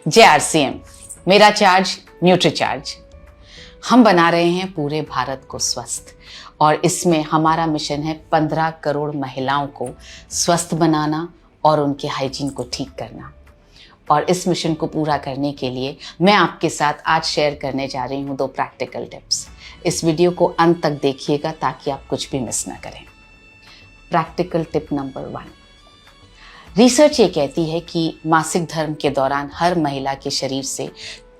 जय आरसीएम, मेरा charge Nutricharge. हम बना रहे हैं पूरे भारत को स्वस्थ और इसमें हमारा मिशन है 15 करोड़ महिलाओं को स्वस्थ बनाना और उनके हाइजीन को ठीक करना। और इस मिशन को पूरा करने के लिए मैं आपके साथ आज शेयर करने जा रही हूँ 2 प्रैक्टिकल टिप्स। इस वीडियो को अंत तक देखिएगा ताकि आप कुछ भी मिस ना करें। प्रैक्टिकल टिप नंबर 1, रिसर्च ये कहती है कि मासिक धर्म के दौरान हर महिला के शरीर से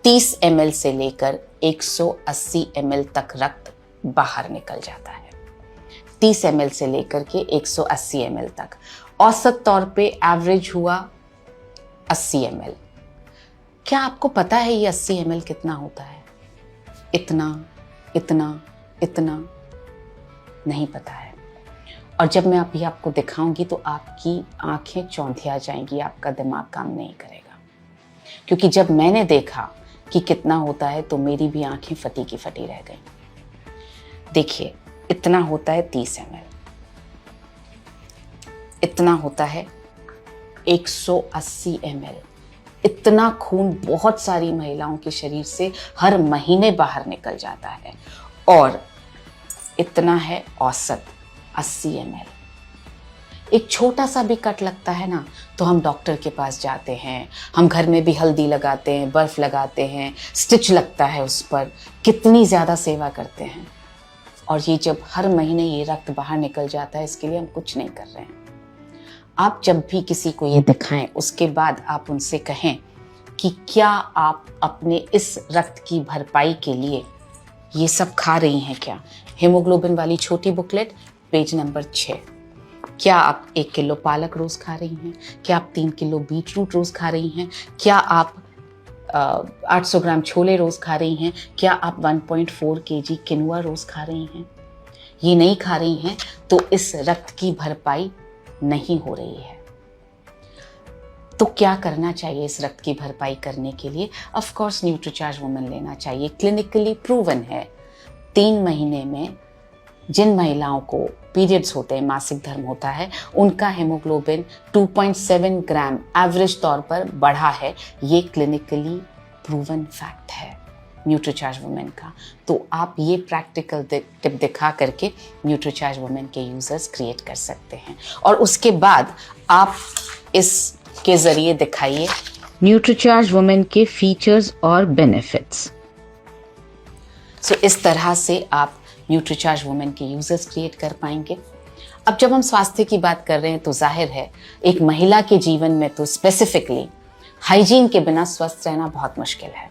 30 ml से लेकर 180 ml तक रक्त बाहर निकल जाता है। 30 ml से लेकर के 180 ml तक, औसत तौर पे एवरेज हुआ 80 ml। क्या आपको पता है ये 80 ml कितना होता है? इतना इतना इतना नहीं पता है। और जब मैं अभी आपको दिखाऊंगी तो आपकी आंखें चौंधिया जाएंगी, आपका दिमाग काम नहीं करेगा। क्योंकि जब मैंने देखा कि कितना होता है तो मेरी भी आंखें फटी की फटी रह गई। देखिए, इतना होता है 30 ml, इतना होता है 180 ml। इतना खून बहुत सारी महिलाओं के शरीर से हर महीने बाहर निकल जाता है। और इतना है औसत 80 ml। एक छोटा सा भी कट लगता है ना तो हम डॉक्टर के पास जाते हैं, हम घर में भी हल्दी लगाते हैं, बर्फ लगाते हैं, स्टिच लगता है उस पर, कितनी ज़्यादा सेवा करते हैं। और ये जब हर महीने ये रक्त बाहर निकल जाता है, इसके लिए हम कुछ नहीं कर रहे हैं। आप जब भी किसी को ये दिखाएं उसके बाद आप उनसे कहें कि क्या आप अपने इस रक्त की भरपाई के लिए ये सब खा रही हैं क्या? हीमोग्लोबिन वाली छोटी बुकलेट, पेज नंबर 6। क्या आप 1 किलो पालक रोज खा रही हैं? क्या आप 3 किलो बीट रूट रोज खा रही हैं? क्या आप 800 ग्राम छोले रोज खा रही हैं? क्या आप 1.4 kg किनुआ रोज खा रही हैं? ये नहीं खा रही हैं तो इस रक्त की भरपाई नहीं हो रही है। तो क्या करना चाहिए इस रक्त की भरपाई करने के लिए? ऑफ कोर्स न्यूट्रीचार्ज वुमेन लेना चाहिए। क्लिनिकली प्रूवन है 3 महीने में जिन महिलाओं को पीरियड्स होते हैं, मासिक धर्म होता है, उनका हेमोग्लोबिन 2.7 ग्राम एवरेज तौर पर बढ़ा है। ये क्लिनिकली प्रूवन फैक्ट है न्यूट्रीचार्ज वुमेन का। तो आप ये प्रैक्टिकल टिप दिखा करके न्यूट्रीचार्ज वुमेन के यूजर्स क्रिएट कर सकते हैं। और उसके बाद आप इसके जरिए दिखाइए न्यूट्रीचार्ज वुमेन के फीचर्स और बेनिफिट्स। सो इस तरह से आप न्यूट्रीचार्ज वुमेन के यूजर्स क्रिएट कर पाएंगे। अब जब हम स्वास्थ्य की बात कर रहे हैं तो जाहिर है एक महिला के जीवन में तो स्पेसिफिकली हाइजीन के बिना स्वस्थ रहना बहुत मुश्किल है।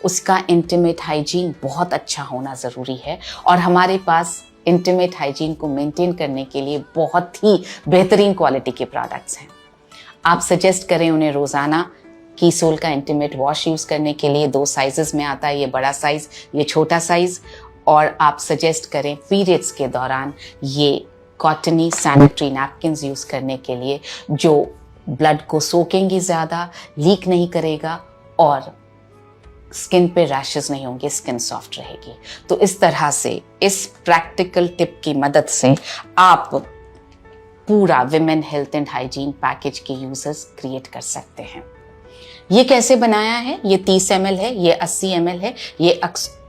उसका इंटीमेट हाइजीन बहुत अच्छा होना ज़रूरी है और हमारे पास इंटीमेट हाइजीन को मेंटेन करने के लिए बहुत ही बेहतरीन क्वालिटी के प्रोडक्ट्स हैं। आप सजेस्ट करें उन्हें रोज़ाना कीसोल का इंटीमेट वॉश यूज़ करने के लिए। 2 साइजेस में आता है, ये बड़ा साइज़, ये छोटा साइज़। और आप सजेस्ट करें पीरियड्स के दौरान ये कॉटनी सैनिटरी नैपकिन्स यूज़ करने के लिए, जो ब्लड को सोखेंगी ज़्यादा, लीक नहीं करेगा और स्किन पे रैशेस नहीं होंगे, स्किन सॉफ्ट रहेगी। तो इस तरह से इस प्रैक्टिकल टिप की मदद से आप पूरा women health and hygiene package के यूजर्स क्रिएट कर सकते हैं। ये कैसे बनाया है? ये 30 ml है, ये 80 ml है, ये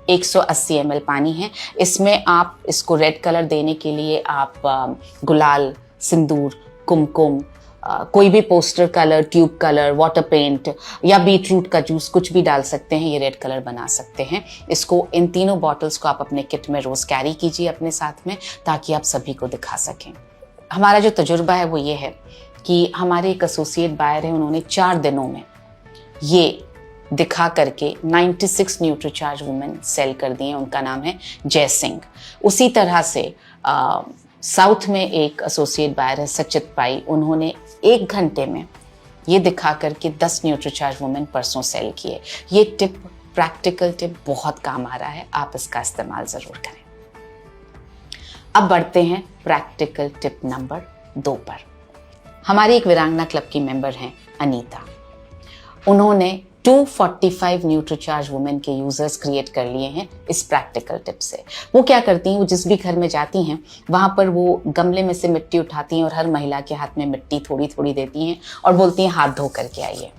180 ml पानी है। इसमें आप इसको रेड कलर देने के लिए आप गुलाल, सिंदूर, कुमकुम, कोई भी poster colour, tube colour, water paint या बीटरूट का जूस कुछ भी डाल सकते हैं। ये रेड कलर बना सकते हैं। इसको, इन तीनों बॉटल्स को आप अपने किट में रोज कैरी कीजिए अपने साथ में, ताकि आप सभी को दिखा सकें। हमारा जो तजुर्बा है वो ये है कि हमारे एक एसोसिएट बायर हैं, उन्होंने 4 दिनों में ये दिखा करके 96 न्यूट्रीचार्ज वुमेन सेल कर दिए। उनका नाम है जय सिंह। उसी तरह से साउथ में एक एसोसिएट बायर है सचित पाई, उन्होंने 1 घंटे में ये दिखा करके 10 न्यूट्रीचार्ज वुमेन परसों सेल किए। ये टिप, प्रैक्टिकल टिप बहुत काम आ रहा है, आप इसका इस्तेमाल ज़रूर करें। अब बढ़ते हैं प्रैक्टिकल टिप नंबर 2 पर। हमारे एक वीरांगना क्लब की मेंबर हैं अनीता। उन्होंने 245 न्यूट्रीचार्ज वुमेन के यूजर्स क्रिएट कर लिए हैं इस प्रैक्टिकल टिप से। वो क्या करती हैं, वो जिस भी घर में जाती हैं वहाँ पर वो गमले में से मिट्टी उठाती हैं और हर महिला के हाथ में मिट्टी थोड़ी थोड़ी देती हैं और बोलती हैं हाथ धो करके आइए।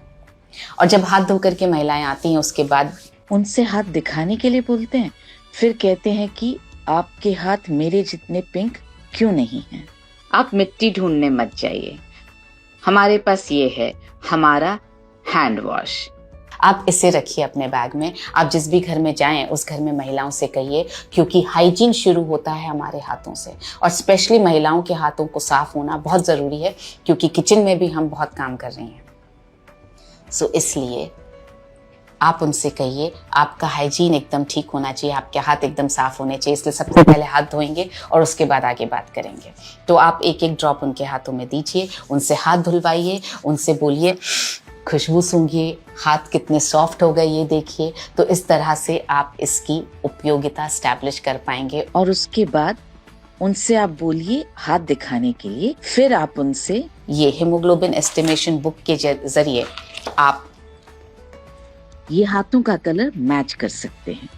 और जब हाथ धो करके महिलाएं आती हैं उसके बाद उनसे हाथ दिखाने के लिए बोलते हैं, फिर कहते हैं कि आपके हाथ मेरे जितने पिंक क्यों नहीं हैं। आप मिट्टी ढूंढने मत जाइए, हमारे पास ये है, हमारा हैंड वॉश। आप इसे रखिए अपने बैग में। आप जिस भी घर में जाएं उस घर में महिलाओं से कहिए, क्योंकि हाइजीन शुरू होता है हमारे हाथों से, और स्पेशली महिलाओं के हाथों को साफ होना बहुत ज़रूरी है, क्योंकि किचन में भी हम बहुत काम कर रही हैं। सो इसलिए आप उनसे कहिए आपका हाइजीन एकदम ठीक होना चाहिए, आपके हाथ एकदम साफ होने चाहिए, इसलिए सबसे पहले हाथ धोएंगे और उसके बाद आगे बात करेंगे। तो आप एक एक ड्रॉप उनके हाथों में दीजिए, उनसे हाथ धुलवाइए, उनसे बोलिए खुशबू सूंघिए, हाथ कितने सॉफ्ट हो गए ये देखिए। तो इस तरह से आप इसकी उपयोगिता स्टैब्लिश कर पाएंगे। और उसके बाद उनसे आप बोलिए हाथ दिखाने के लिए, फिर आप उनसे ये हीमोग्लोबिन एस्टिमेशन बुक के जरिए आप ये हाथों का कलर मैच कर सकते हैं।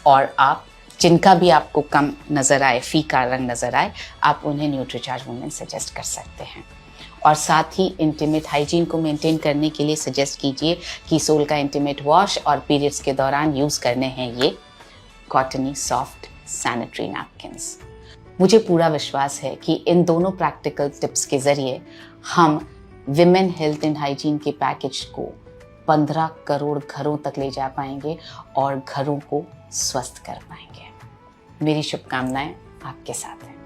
और आप जिनका भी आपको कम नज़र आए, फीका रंग नज़र आए, आप उन्हें न्यूट्रीचार्ज वुमेन सजेस्ट कर सकते हैं। और साथ ही इंटीमेट हाइजीन को मेंटेन करने के लिए सजेस्ट कीजिए कि सोल का इंटीमेट वॉश और पीरियड्स के दौरान यूज़ करने हैं ये कॉटनी सॉफ्ट सैनिटरी नैपकिन्स। मुझे पूरा विश्वास है कि इन दोनों प्रैक्टिकल टिप्स के ज़रिए हम विमेन हेल्थ एंड हाइजीन के पैकेज को 15 करोड़ घरों तक ले जा पाएंगे और घरों को स्वस्थ कर पाएंगे। मेरी शुभकामनाएं आपके साथ हैं।